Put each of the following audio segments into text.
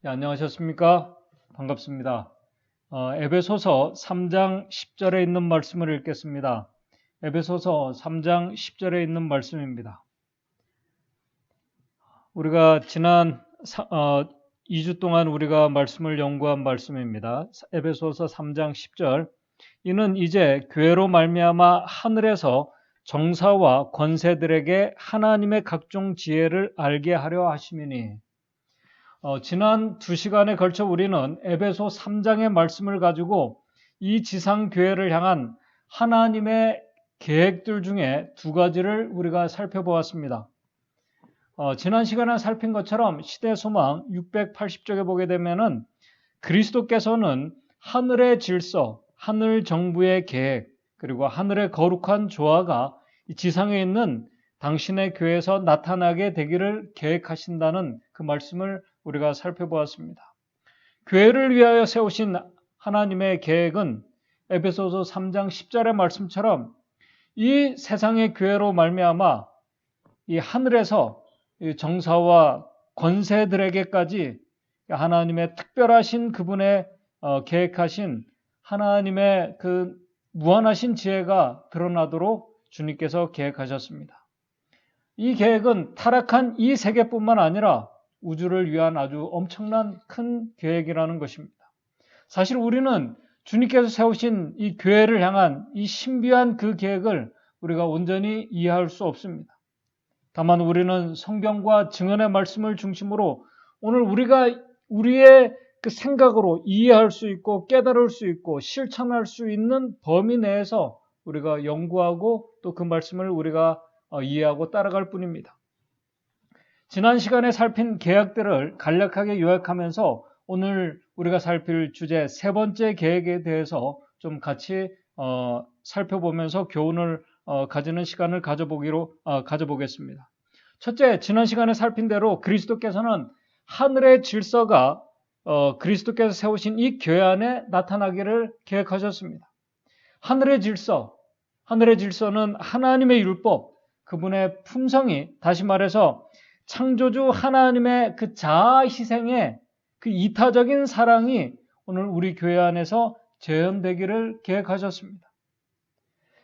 네, 안녕하셨습니까? 반갑습니다. 에베소서 3장 10절에 있는 말씀을 읽겠습니다. 에베소서 3장 10절에 있는 말씀입니다. 우리가 지난 2주 동안 우리가 말씀을 연구한 말씀입니다. 에베소서 3장 10절. 이는 이제 교회로 말미암아 하늘에서 정사와 권세들에게 하나님의 각종 지혜를 알게 하려 하심이니. 지난 2시간에 걸쳐 우리는 에베소 3장의 말씀을 가지고 이 지상교회를 향한 하나님의 계획들 중에 두 가지를 우리가 살펴보았습니다. 지난 시간에 살핀 것처럼 시대소망 680쪽에 보게 되면은 그리스도께서는 하늘의 질서, 하늘 정부의 계획, 그리고 하늘의 거룩한 조화가 지상에 있는 당신의 교회에서 나타나게 되기를 계획하신다는 그 말씀을 우리가 살펴보았습니다. 교회를 위하여 세우신 하나님의 계획은 에베소서 3장 10절의 말씀처럼 이 세상의 교회로 말미암아 이 하늘에서 정사와 권세들에게까지 하나님의 특별하신 그분의 계획하신 하나님의 그 무한하신 지혜가 드러나도록 주님께서 계획하셨습니다. 이 계획은 타락한 이 세계뿐만 아니라 우주를 위한 아주 엄청난 큰 계획이라는 것입니다. 사실 우리는 주님께서 세우신 이 교회를 향한 이 신비한 그 계획을 우리가 온전히 이해할 수 없습니다. 다만 우리는 성경과 증언의 말씀을 중심으로 오늘 우리가 우리의 그 생각으로 이해할 수 있고 깨달을 수 있고 실천할 수 있는 범위 내에서 우리가 연구하고 또 그 말씀을 우리가 이해하고 따라갈 뿐입니다. 지난 시간에 살핀 계약들을 간략하게 요약하면서 오늘 우리가 살필 주제 세 번째 계획에 대해서 좀 같이 살펴보면서 교훈을 가지는 시간을 가져보겠습니다. 첫째, 지난 시간에 살핀 대로 그리스도께서는 하늘의 질서가 그리스도께서 세우신 이 교회 안에 나타나기를 계획하셨습니다. 하늘의 질서는 하나님의 율법, 그분의 품성이, 다시 말해서 창조주 하나님의 그 자아 희생의 그 이타적인 사랑이 오늘 우리 교회 안에서 재현되기를 계획하셨습니다.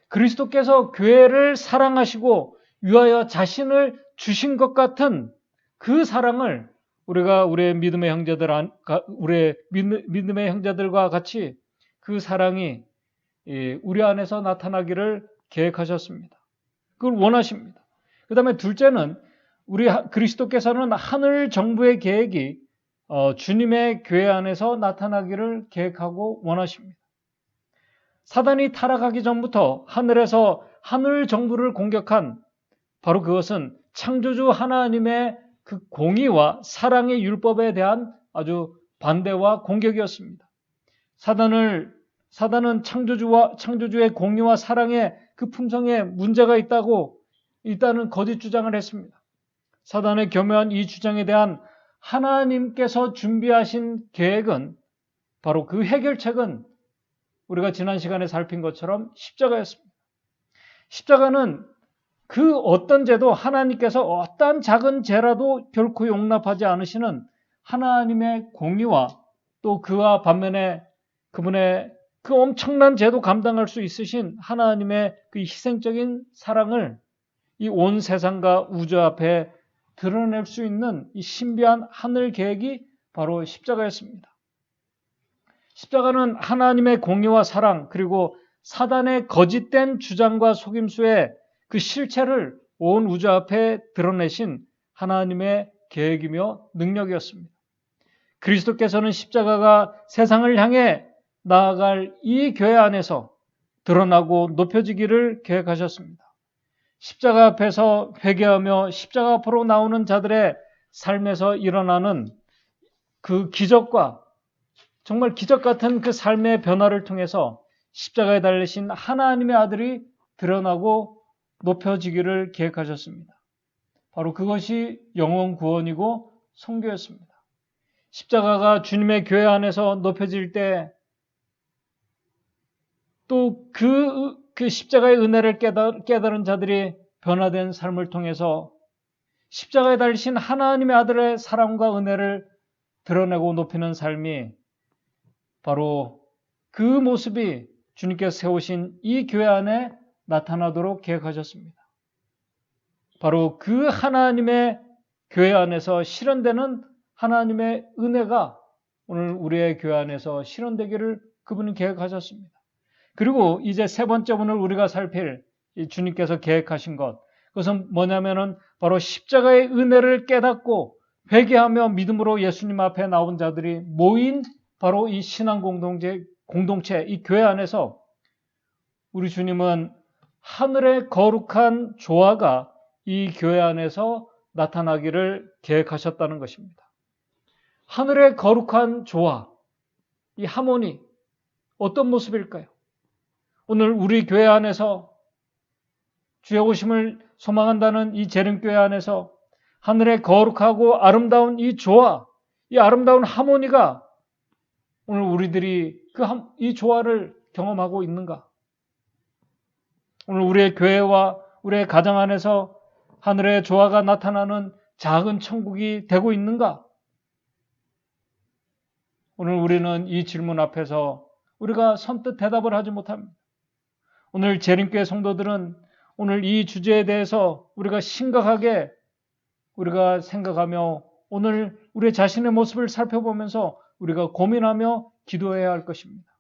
그리스도께서 교회를 사랑하시고 위하여 자신을 주신 것 같은 그 사랑을 우리가 우리의 믿음의 형제들과 같이 그 사랑이 우리 안에서 나타나기를 계획하셨습니다. 그걸 원하십니다. 그 다음에 둘째는 우리 그리스도께서는 하늘 정부의 계획이 주님의 교회 안에서 나타나기를 계획하고 원하십니다. 사단이 타락하기 전부터 하늘에서 하늘 정부를 공격한 바로 그것은 창조주 하나님의 그 공의와 사랑의 율법에 대한 아주 반대와 공격이었습니다. 사단은 창조주의 공의와 사랑의 그 품성에 문제가 있다는 거짓 주장을 했습니다. 사단의 교묘한 이 주장에 대한 하나님께서 준비하신 계획은 바로 그 해결책은 우리가 지난 시간에 살핀 것처럼 십자가였습니다. 십자가는 그 어떤 죄도 하나님께서 어떠한 작은 죄라도 결코 용납하지 않으시는 하나님의 공의와 또 그와 반면에 그분의 그 엄청난 죄도 감당할 수 있으신 하나님의 그 희생적인 사랑을 이 온 세상과 우주 앞에 드러낼 수 있는 이 신비한 하늘 계획이 바로 십자가였습니다. 십자가는 하나님의 공의와 사랑 그리고 사단의 거짓된 주장과 속임수의 그 실체를 온 우주 앞에 드러내신 하나님의 계획이며 능력이었습니다. 그리스도께서는 십자가가 세상을 향해 나아갈 이 교회 안에서 드러나고 높여지기를 계획하셨습니다. 십자가 앞에서 회개하며 십자가 앞으로 나오는 자들의 삶에서 일어나는 그 기적과 정말 기적 같은 그 삶의 변화를 통해서 십자가에 달리신 하나님의 아들이 드러나고 높여지기를 계획하셨습니다. 바로 그것이 영원 구원이고 선교였습니다. 십자가가 주님의 교회 안에서 높여질 때 또 그 십자가의 은혜를 깨달은 자들이 변화된 삶을 통해서 십자가에 달리신 하나님의 아들의 사랑과 은혜를 드러내고 높이는 삶이 바로 그 모습이 주님께서 세우신 이 교회 안에 나타나도록 계획하셨습니다. 바로 그 하나님의 교회 안에서 실현되는 하나님의 은혜가 오늘 우리의 교회 안에서 실현되기를 그분은 계획하셨습니다. 그리고 이제 세 번째 오늘 우리가 살필 주님께서 계획하신 것, 그것은 뭐냐면은 바로 십자가의 은혜를 깨닫고 회개하며 믿음으로 예수님 앞에 나온 자들이 모인 바로 이 신앙 공동체, 이 교회 안에서 우리 주님은 하늘의 거룩한 조화가 이 교회 안에서 나타나기를 계획하셨다는 것입니다. 하늘의 거룩한 조화, 이 하모니, 어떤 모습일까요? 오늘 우리 교회 안에서 주의 오심을 소망한다는 이 재림교회 안에서 하늘의 거룩하고 아름다운 이 조화, 이 아름다운 하모니가 오늘 우리들이 이 조화를 경험하고 있는가? 오늘 우리의 교회와 우리의 가정 안에서 하늘의 조화가 나타나는 작은 천국이 되고 있는가? 오늘 우리는 이 질문 앞에서 우리가 선뜻 대답을 하지 못합니다. 오늘 재림교회 성도들은 오늘 이 주제에 대해서 우리가 심각하게 우리가 생각하며 오늘 우리 자신의 모습을 살펴보면서 우리가 고민하며 기도해야 할 것입니다.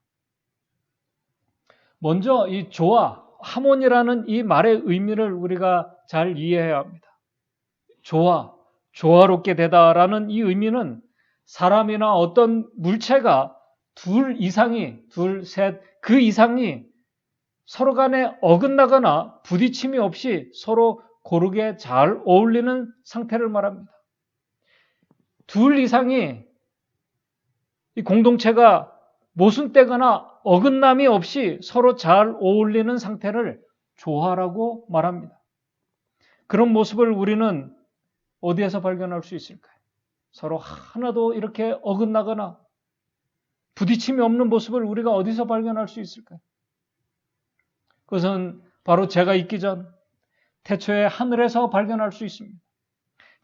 먼저 이 조화, 하모니라는 이 말의 의미를 우리가 잘 이해해야 합니다. 조화롭게 되다라는 이 의미는 사람이나 어떤 물체가 둘, 셋, 그 이상이 서로 간에 어긋나거나 부딪힘이 없이 서로 고르게 잘 어울리는 상태를 말합니다. 둘 이상이 이 공동체가 모순되거나 어긋남이 없이 서로 잘 어울리는 상태를 조화라고 말합니다. 그런 모습을 우리는 어디에서 발견할 수 있을까요? 서로 하나도 이렇게 어긋나거나 부딪힘이 없는 모습을 우리가 어디서 발견할 수 있을까요? 그것은 바로 제가 있기 전 태초에 하늘에서 발견할 수 있습니다.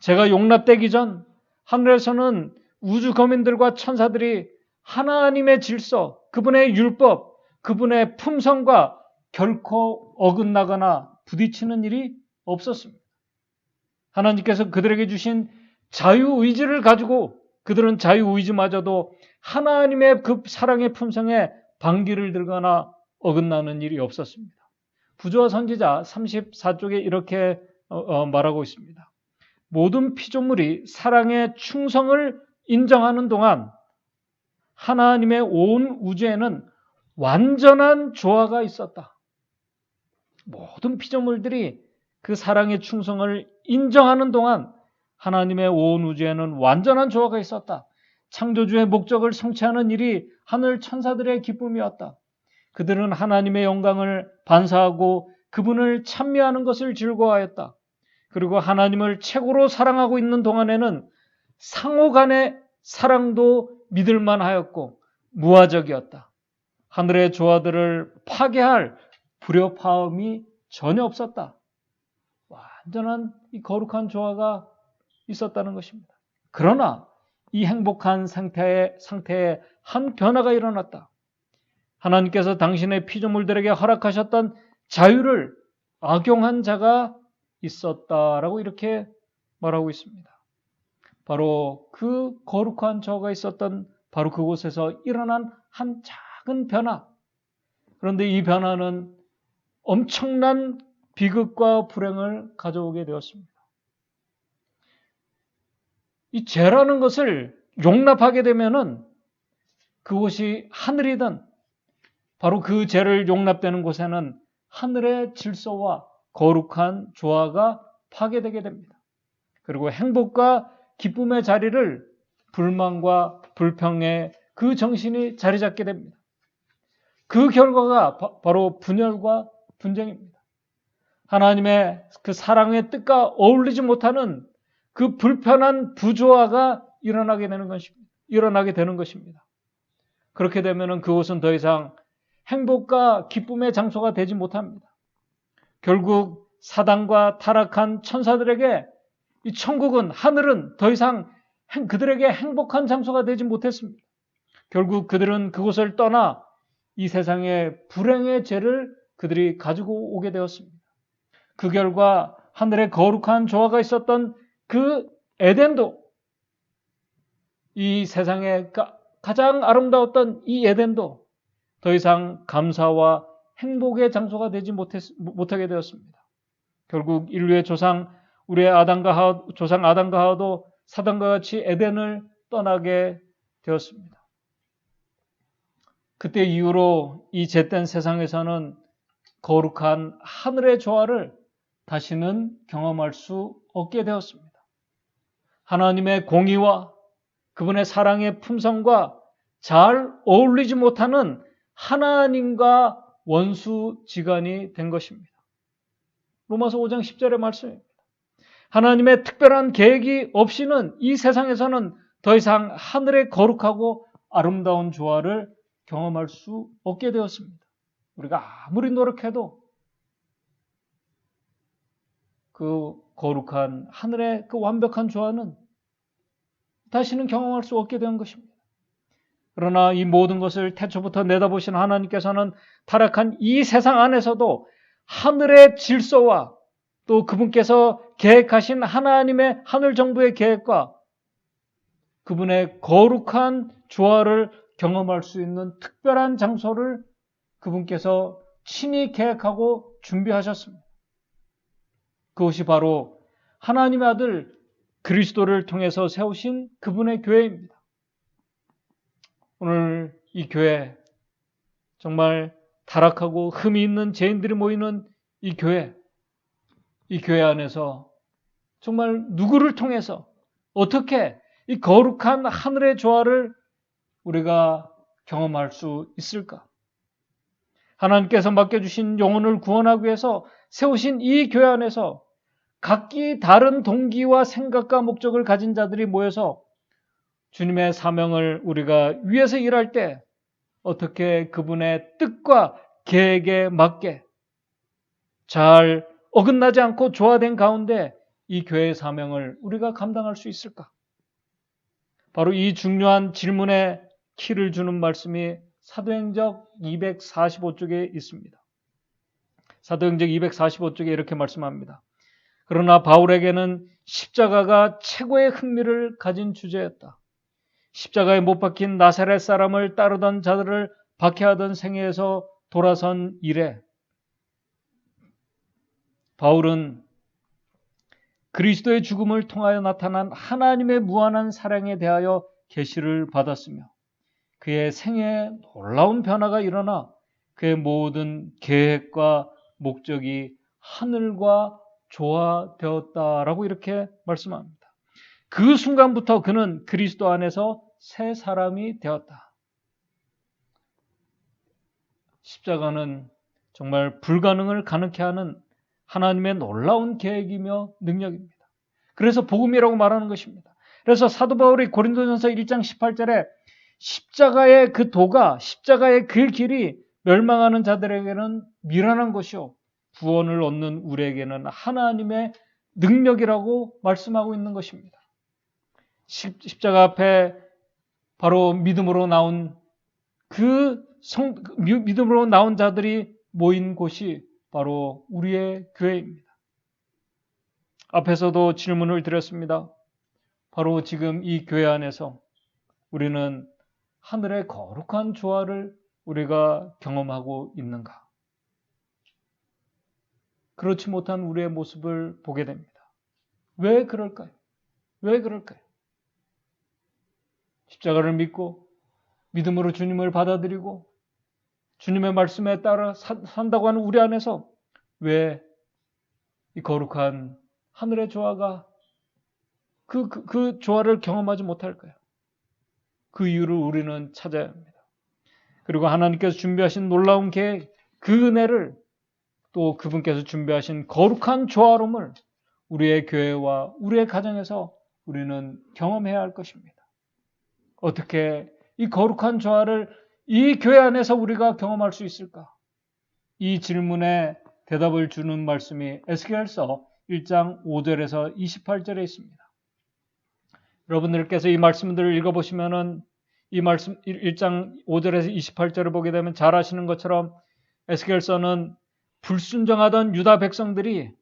제가 용납되기 전 하늘에서는 우주 거민들과 천사들이 하나님의 질서, 그분의 율법, 그분의 품성과 결코 어긋나거나 부딪히는 일이 없었습니다. 하나님께서 그들에게 주신 자유의지를 가지고 그들은 자유의지마저도 하나님의 그 사랑의 품성에 반기를 들거나 어긋나는 일이 없었습니다. 부조와 선지자 34쪽에 이렇게 말하고 있습니다. 모든 피조물이 사랑의 충성을 인정하는 동안 하나님의 온 우주에는 완전한 조화가 있었다. 모든 피조물들이 그 사랑의 충성을 인정하는 동안 하나님의 온 우주에는 완전한 조화가 있었다. 창조주의 목적을 성취하는 일이 하늘 천사들의 기쁨이었다. 그들은 하나님의 영광을 반사하고 그분을 찬미하는 것을 즐거워하였다. 그리고 하나님을 최고로 사랑하고 있는 동안에는 상호 간의 사랑도 믿을만 하였고 무화적이었다. 하늘의 조화들을 파괴할 불협화음이 전혀 없었다. 완전한 이 거룩한 조화가 있었다는 것입니다. 그러나 이 행복한 상태에 한 변화가 일어났다. 하나님께서 당신의 피조물들에게 허락하셨던 자유를 악용한 자가 있었다라고 이렇게 말하고 있습니다. 바로 그 거룩한 조화가 있었던 바로 그곳에서 일어난 한 작은 변화. 그런데 이 변화는 엄청난 비극과 불행을 가져오게 되었습니다. 이 죄라는 것을 용납하게 되면은 그곳이 하늘이든 바로 그 죄를 용납되는 곳에는 하늘의 질서와 거룩한 조화가 파괴되게 됩니다. 그리고 행복과 기쁨의 자리를 불만과 불평의 그 정신이 자리 잡게 됩니다. 그 결과가 바로 분열과 분쟁입니다. 하나님의 그 사랑의 뜻과 어울리지 못하는 그 불편한 부조화가 일어나게 되는 것입니다. 그렇게 되면 그곳은 더 이상 행복과 기쁨의 장소가 되지 못합니다. 결국 사단과 타락한 천사들에게 이 천국은, 하늘은 더 이상 그들에게 행복한 장소가 되지 못했습니다. 결국 그들은 그곳을 떠나 이 세상의 불행의 죄를 그들이 가지고 오게 되었습니다. 그 결과 하늘에 거룩한 조화가 있었던 그 에덴도, 이 세상에 가장 아름다웠던 이 에덴도 더 이상 감사와 행복의 장소가 되지 못하게 되었습니다. 결국 인류의 조상, 우리의 조상 아담과 하와도 사단과 같이 에덴을 떠나게 되었습니다. 그때 이후로 이 죄된 세상에서는 거룩한 하늘의 조화를 다시는 경험할 수 없게 되었습니다. 하나님의 공의와 그분의 사랑의 품성과 잘 어울리지 못하는 하나님과 원수지간이 된 것입니다. 로마서 5장 10절의 말씀입니다. 하나님의 특별한 계획이 없이는 이 세상에서는 더 이상 하늘의 거룩하고 아름다운 조화를 경험할 수 없게 되었습니다. 우리가 아무리 노력해도 그 거룩한 하늘의 그 완벽한 조화는 다시는 경험할 수 없게 된 것입니다. 그러나 이 모든 것을 태초부터 내다보신 하나님께서는 타락한 이 세상 안에서도 하늘의 질서와 또 그분께서 계획하신 하나님의 하늘 정부의 계획과 그분의 거룩한 조화를 경험할 수 있는 특별한 장소를 그분께서 친히 계획하고 준비하셨습니다. 그것이 바로 하나님의 아들 그리스도를 통해서 세우신 그분의 교회입니다. 오늘 이 교회, 정말 타락하고 흠이 있는 죄인들이 모이는 이 교회 안에서 정말 누구를 통해서 어떻게 이 거룩한 하늘의 조화를 우리가 경험할 수 있을까? 하나님께서 맡겨주신 영혼을 구원하기 위해서 세우신 이 교회 안에서 각기 다른 동기와 생각과 목적을 가진 자들이 모여서 주님의 사명을 우리가 위해서 일할 때 어떻게 그분의 뜻과 계획에 맞게 잘 어긋나지 않고 조화된 가운데 이 교회의 사명을 우리가 감당할 수 있을까? 바로 이 중요한 질문에 키를 주는 말씀이 사도행적 245쪽에 있습니다. 사도행적 245쪽에 이렇게 말씀합니다. 그러나 바울에게는 십자가가 최고의 흥미를 가진 주제였다. 십자가에 못 박힌 나사렛 사람을 따르던 자들을 박해하던 생애에서 돌아선 이래 바울은 그리스도의 죽음을 통하여 나타난 하나님의 무한한 사랑에 대하여 계시를 받았으며 그의 생애에 놀라운 변화가 일어나 그의 모든 계획과 목적이 하늘과 조화되었다라고 이렇게 말씀합니다. 그 순간부터 그는 그리스도 안에서 새 사람이 되었다. 십자가는 정말 불가능을 가능케 하는 하나님의 놀라운 계획이며 능력입니다. 그래서 복음이라고 말하는 것입니다. 그래서 사도 바울이 고린도전서 1장 18절에 십자가의 그 도가, 십자가의 그 길이 멸망하는 자들에게는 미련한 것이요 구원을 얻는 우리에게는 하나님의 능력이라고 말씀하고 있는 것입니다. 십자가 앞에 바로 믿음으로 나온 믿음으로 나온 자들이 모인 곳이 바로 우리의 교회입니다. 앞에서도 질문을 드렸습니다. 바로 지금 이 교회 안에서 우리는 하늘의 거룩한 조화를 우리가 경험하고 있는가? 그렇지 못한 우리의 모습을 보게 됩니다. 왜 그럴까요? 왜 그럴까요? 십자가를 믿고 믿음으로 주님을 받아들이고 주님의 말씀에 따라 산다고 하는 우리 안에서 왜 이 거룩한 하늘의 조화가 그 조화를 경험하지 못할까요? 그 이유를 우리는 찾아야 합니다. 그리고 하나님께서 준비하신 놀라운 계획, 그 은혜를 또 그분께서 준비하신 거룩한 조화로움을 우리의 교회와 우리의 가정에서 우리는 경험해야 할 것입니다. 어떻게 이 거룩한 조화를 이 교회 안에서 우리가 경험할 수 있을까? 이 질문에 대답을 주는 말씀이 에스겔서 1장 5절에서 28절에 있습니다. 여러분들께서 이 말씀들을 읽어보시면은 이 말씀 1장 5절에서 28절을 보게 되면 잘 아시는 것처럼 에스겔서는 불순종하던 유다 백성들이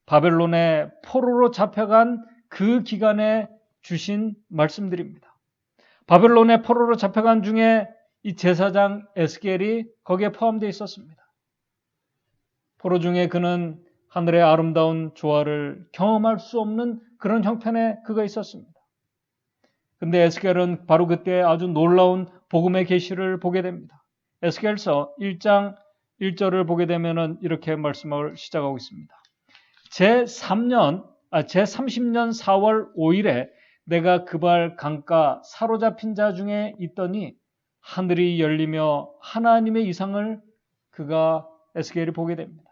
바벨론의 포로로 잡혀간 그 기간에 주신 말씀들입니다. 바벨론의 포로로 잡혀간 중에 이 제사장 에스겔이 거기에 포함되어 있었습니다. 포로 중에 그는 하늘의 아름다운 조화를 경험할 수 없는 그런 형편에 그가 있었습니다. 근데 에스겔은 바로 그때 아주 놀라운 복음의 계시를 보게 됩니다. 에스겔서 1장 1절을 보게 되면은 이렇게 말씀을 시작하고 있습니다. 제30년 4월 5일에 내가 그발 강가 사로잡힌 자 중에 있더니 하늘이 열리며 하나님의 이상을 그가 에스겔이 보게 됩니다.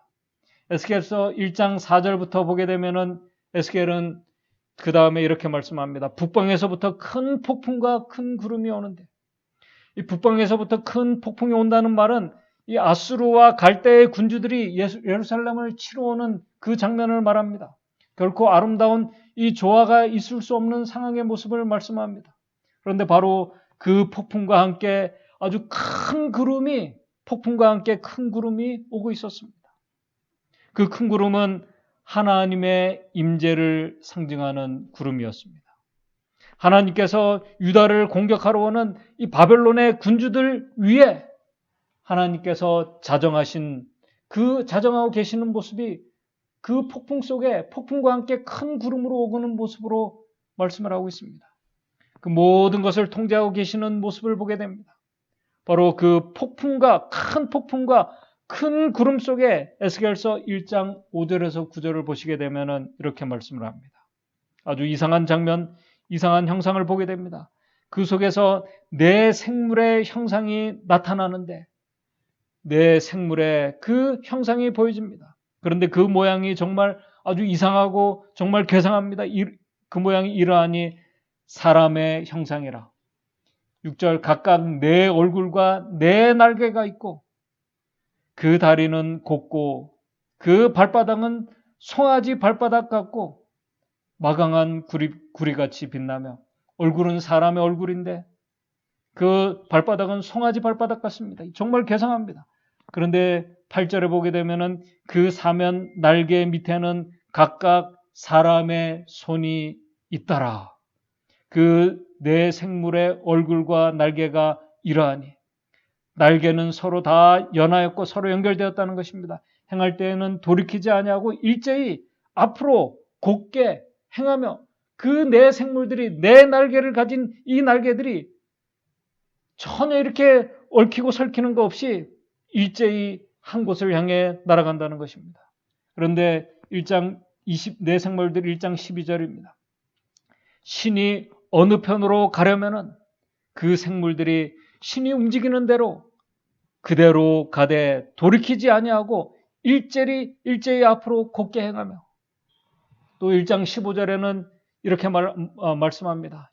에스겔서 1장 4절부터 보게 되면은 에스겔은 그 다음에 이렇게 말씀합니다. 북방에서부터 큰 폭풍과 큰 구름이 오는데, 이 북방에서부터 큰 폭풍이 온다는 말은 이 아수르와 갈대의 군주들이 예루살렘을 치러 오는 그 장면을 말합니다. 결코 아름다운 이 조화가 있을 수 없는 상황의 모습을 말씀합니다. 그런데 바로 그 폭풍과 함께 아주 큰 구름이, 폭풍과 함께 큰 구름이 오고 있었습니다. 그 큰 구름은 하나님의 임재를 상징하는 구름이었습니다. 하나님께서 유다를 공격하러 오는 이 바벨론의 군주들 위에 하나님께서 자정하고 계시는 모습이 그 폭풍 속에 폭풍과 함께 큰 구름으로 오고는 모습으로 말씀을 하고 있습니다. 그 모든 것을 통제하고 계시는 모습을 보게 됩니다. 바로 그 큰 폭풍과 큰 구름 속에 에스겔서 1장 5절에서 9절을 보시게 되면 이렇게 말씀을 합니다. 아주 이상한 장면, 이상한 형상을 보게 됩니다. 그 속에서 내 생물의 형상이 나타나는데 내 생물의 그 형상이 보여집니다. 그런데 그 모양이 정말 아주 이상하고 정말 괴상합니다. 그 모양이 이러하니 사람의 형상이라. 6절 각각 네 얼굴과 네 날개가 있고 그 다리는 곱고 그 발바닥은 송아지 발바닥 같고 마강한 구리같이 빛나며 얼굴은 사람의 얼굴인데 그 발바닥은 송아지 발바닥 같습니다. 정말 괴상합니다. 그런데 8절에 보게 되면은 그 사면 날개 밑에는 각각 사람의 손이 있더라. 그 네 생물의 얼굴과 날개가 이러하니 날개는 서로 다 연하였고 서로 연결되었다는 것입니다. 행할 때에는 돌이키지 아니하고 일제히 앞으로 곧게 행하며 그 네 생물들이 네 날개를 가진 이 날개들이 전혀 이렇게 얽히고 설키는 거 없이 일제히 한 곳을 향해 날아간다는 것입니다. 그런데 1장 24 생물들 1장 12절입니다. 신이 어느 편으로 가려면은 그 생물들이 신이 움직이는 대로 그대로 가되 돌이키지 아니하고 일제히 앞으로 곧게 행하며 또 1장 15절에는 이렇게 말씀합니다.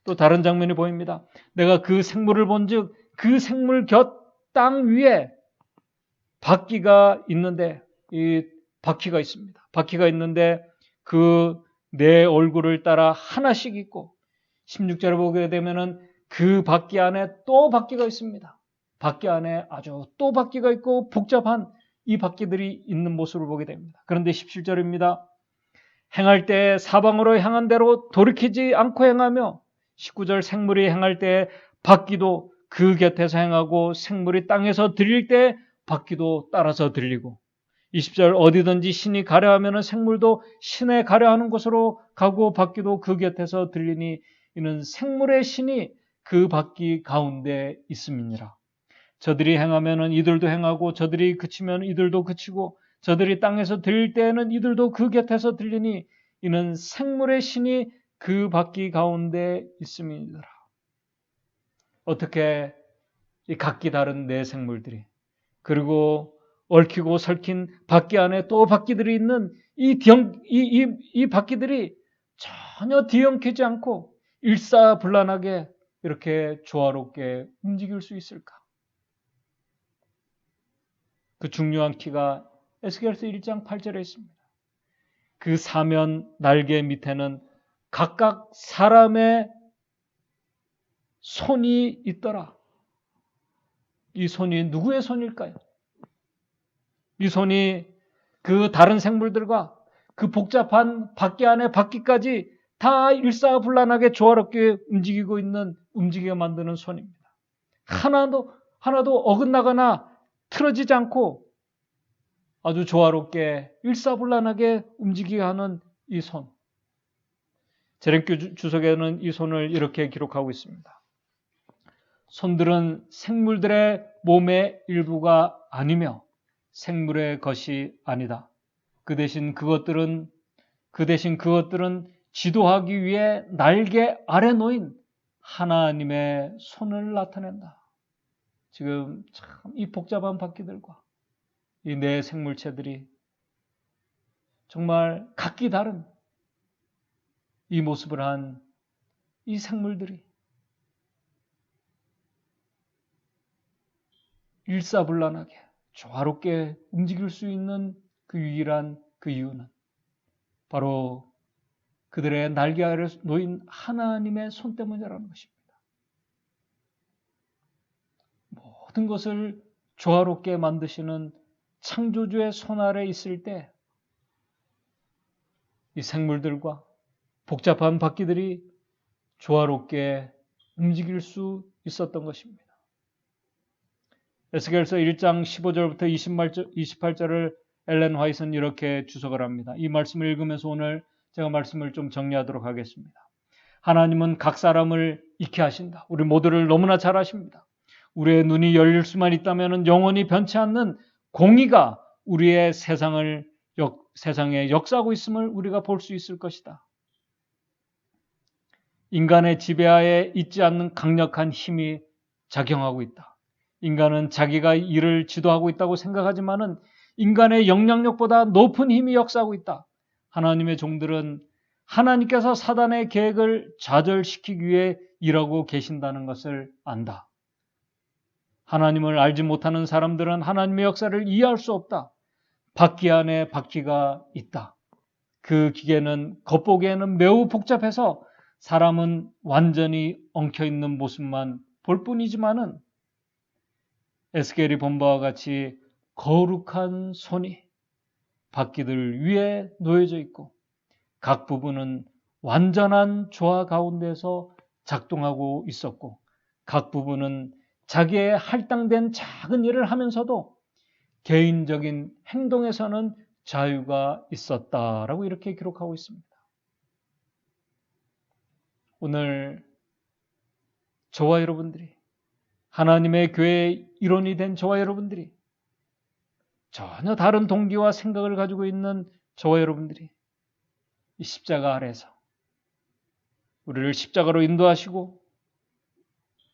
또 다른 장면이 보입니다. 내가 그 생물을 본즉 그 생물 곁 땅 위에 바퀴가 있는데 이 바퀴가 있습니다. 바퀴가 있는데 그 내 얼굴을 따라 하나씩 있고 16절을 보게 되면은 그 바퀴 안에 또 바퀴가 있습니다. 바퀴 안에 아주 또 바퀴가 있고 복잡한 이 바퀴들이 있는 모습을 보게 됩니다. 그런데 17절입니다. 행할 때 사방으로 향한 대로 돌이키지 않고 행하며 19절 생물이 행할 때 바퀴도 그 곁에서 행하고 생물이 땅에서 들릴 때 바퀴도 따라서 들리고 20절 어디든지 신이 가려하면 생물도 신에 가려하는 곳으로 가고 바퀴도 그 곁에서 들리니 이는 생물의 신이 그 바퀴 가운데 있음이니라. 저들이 행하면 이들도 행하고 저들이 그치면 이들도 그치고 저들이 땅에서 들릴 때에는 이들도 그 곁에서 들리니 이는 생물의 신이 그 바퀴 가운데 있음이니라. 어떻게 이 각기 다른 네 생물들이 그리고 얽히고 설킨 바퀴 안에 또 바퀴들이 있는 이 바퀴들이 전혀 뒤엉키지 않고 일사불란하게 이렇게 조화롭게 움직일 수 있을까? 그 중요한 키가 에스겔서 1장 8절에 있습니다. 그 사면 날개 밑에는 각각 사람의 손이 있더라. 이 손이 누구의 손일까요? 이 손이 그 다른 생물들과 그 복잡한 바퀴 안에 바퀴까지 다 일사불란하게 조화롭게 움직이게 만드는 손입니다. 하나도 어긋나거나 틀어지지 않고 아주 조화롭게 일사불란하게 움직이게 하는 이 손. 제렌큐 주석에는 이 손을 이렇게 기록하고 있습니다. 손들은 생물들의 몸의 일부가 아니며 생물의 것이 아니다. 그 대신 그것들은 지도하기 위해 날개 아래 놓인 하나님의 손을 나타낸다. 지금 참 이 복잡한 바퀴들과 이 네 생물체들이 정말 각기 다른 이 모습을 한 이 생물들이 일사불란하게 조화롭게 움직일 수 있는 그 유일한 그 이유는 바로 그들의 날개 아래 놓인 하나님의 손 때문이라는 것입니다. 모든 것을 조화롭게 만드시는 창조주의 손 아래 있을 때 이 생물들과 복잡한 바퀴들이 조화롭게 움직일 수 있었던 것입니다. 에스겔서 1장 15절부터 28절을 엘렌 화이트는 이렇게 주석을 합니다. 이 말씀을 읽으면서 오늘 제가 말씀을 좀 정리하도록 하겠습니다. 하나님은 각 사람을 익히 하신다. 우리 모두를 너무나 잘 아십니다. 우리의 눈이 열릴 수만 있다면 영원히 변치 않는 공의가 우리의 세상에 역사하고 있음을 우리가 볼 수 있을 것이다. 인간의 지배하에 있지 않는 강력한 힘이 작용하고 있다. 인간은 자기가 일을 지도하고 있다고 생각하지만은 인간의 영향력보다 높은 힘이 역사하고 있다. 하나님의 종들은 하나님께서 사단의 계획을 좌절시키기 위해 일하고 계신다는 것을 안다. 하나님을 알지 못하는 사람들은 하나님의 역사를 이해할 수 없다. 바퀴 안에 바퀴가 있다. 그 기계는 겉보기에는 매우 복잡해서 사람은 완전히 엉켜있는 모습만 볼 뿐이지만은 에스겔이 본 바와 같이 거룩한 손이 바퀴들 위에 놓여져 있고 각 부분은 완전한 조화 가운데서 작동하고 있었고 각 부분은 자기의 할당된 작은 일을 하면서도 개인적인 행동에서는 자유가 있었다라고 이렇게 기록하고 있습니다. 오늘 저와 여러분들이 하나님의 교회의 일원이 된 저와 여러분들이 전혀 다른 동기와 생각을 가지고 있는 저와 여러분들이 이 십자가 아래에서 우리를 십자가로 인도하시고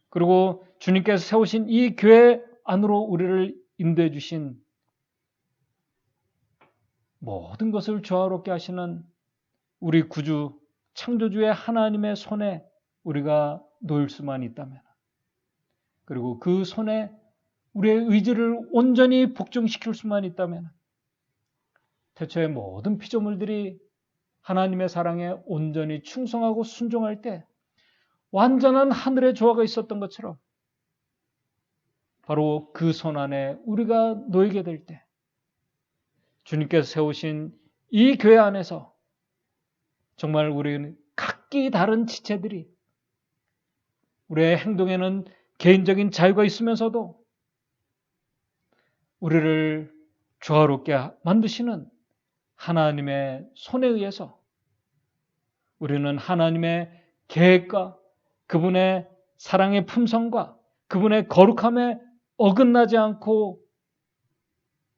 그리고 주님께서 세우신 이 교회 안으로 우리를 인도해 주신 모든 것을 조화롭게 하시는 우리 구주 창조주의 하나님의 손에 우리가 놓일 수만 있다면 그리고 그 손에 우리의 의지를 온전히 복종시킬 수만 있다면 태초의 모든 피조물들이 하나님의 사랑에 온전히 충성하고 순종할 때 완전한 하늘의 조화가 있었던 것처럼 바로 그 손 안에 우리가 놓이게 될 때 주님께서 세우신 이 교회 안에서 정말 우리는 각기 다른 지체들이 우리의 행동에는 개인적인 자유가 있으면서도 우리를 조화롭게 만드시는 하나님의 손에 의해서 우리는 하나님의 계획과 그분의 사랑의 품성과 그분의 거룩함에 어긋나지 않고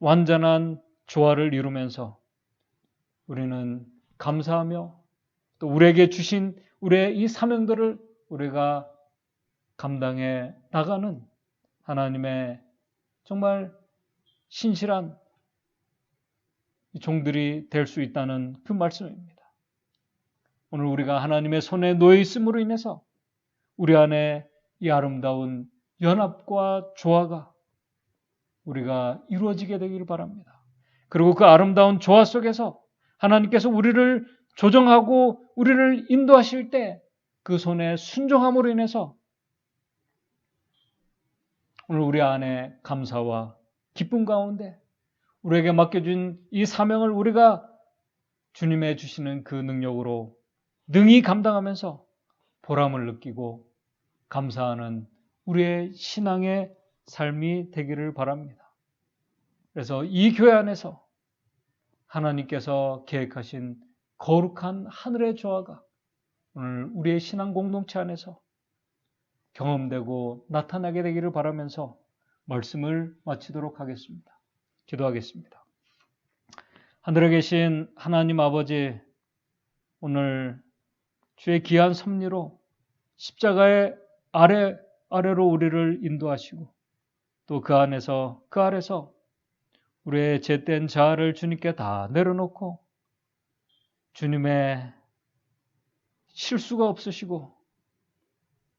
완전한 조화를 이루면서 우리는 감사하며 또 우리에게 주신 우리의 이 사명들을 우리가 감당해 나가는 하나님의 정말 신실한 종들이 될 수 있다는 그 말씀입니다. 오늘 우리가 하나님의 손에 놓여 있음으로 인해서 우리 안에 이 아름다운 연합과 조화가 우리가 이루어지게 되기를 바랍니다. 그리고 그 아름다운 조화 속에서 하나님께서 우리를 조정하고 우리를 인도하실 때 그 손에 순종함으로 인해서 오늘 우리 안에 감사와 기쁨 가운데 우리에게 맡겨준 이 사명을 우리가 주님의 주시는 그 능력으로 능히 감당하면서 보람을 느끼고 감사하는 우리의 신앙의 삶이 되기를 바랍니다. 그래서 이 교회 안에서 하나님께서 계획하신 거룩한 하늘의 조화가 오늘 우리의 신앙 공동체 안에서 경험되고 나타나게 되기를 바라면서 말씀을 마치도록 하겠습니다. 기도하겠습니다. 하늘에 계신 하나님 아버지, 오늘 주의 귀한 섭리로 십자가의 아래로 우리를 인도하시고 또 그 아래서 우리의 죄된 자아를 주님께 다 내려놓고 주님의 실수가 없으시고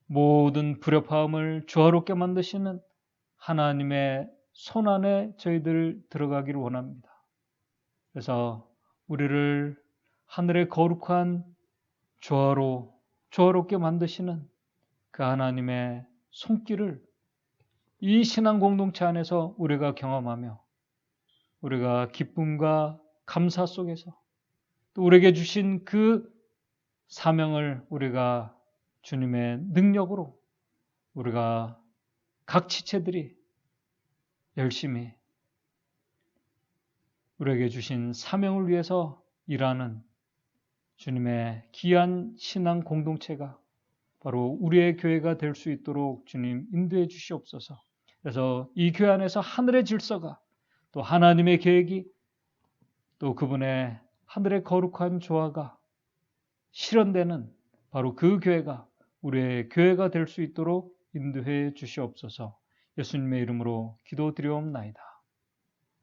모든 불협화음을 조화롭게 만드시는 하나님의 손 안에 저희들 들어가기를 원합니다. 그래서 우리를 하늘의 거룩한 조화롭게 만드시는 그 하나님의 손길을 이 신앙 공동체 안에서 우리가 경험하며 우리가 기쁨과 감사 속에서 또 우리에게 주신 그 사명을 우리가 주님의 능력으로 우리가 각 지체들이 열심히 우리에게 주신 사명을 위해서 일하는 주님의 귀한 신앙 공동체가 바로 우리의 교회가 될 수 있도록 주님 인도해 주시옵소서. 그래서 이 교회 안에서 하늘의 질서가 또 하나님의 계획이 또 그분의 하늘의 거룩한 조화가 실현되는 바로 그 교회가 우리의 교회가 될 수 있도록 인도해 주시옵소서. 예수님의 이름으로 기도드리옵나이다.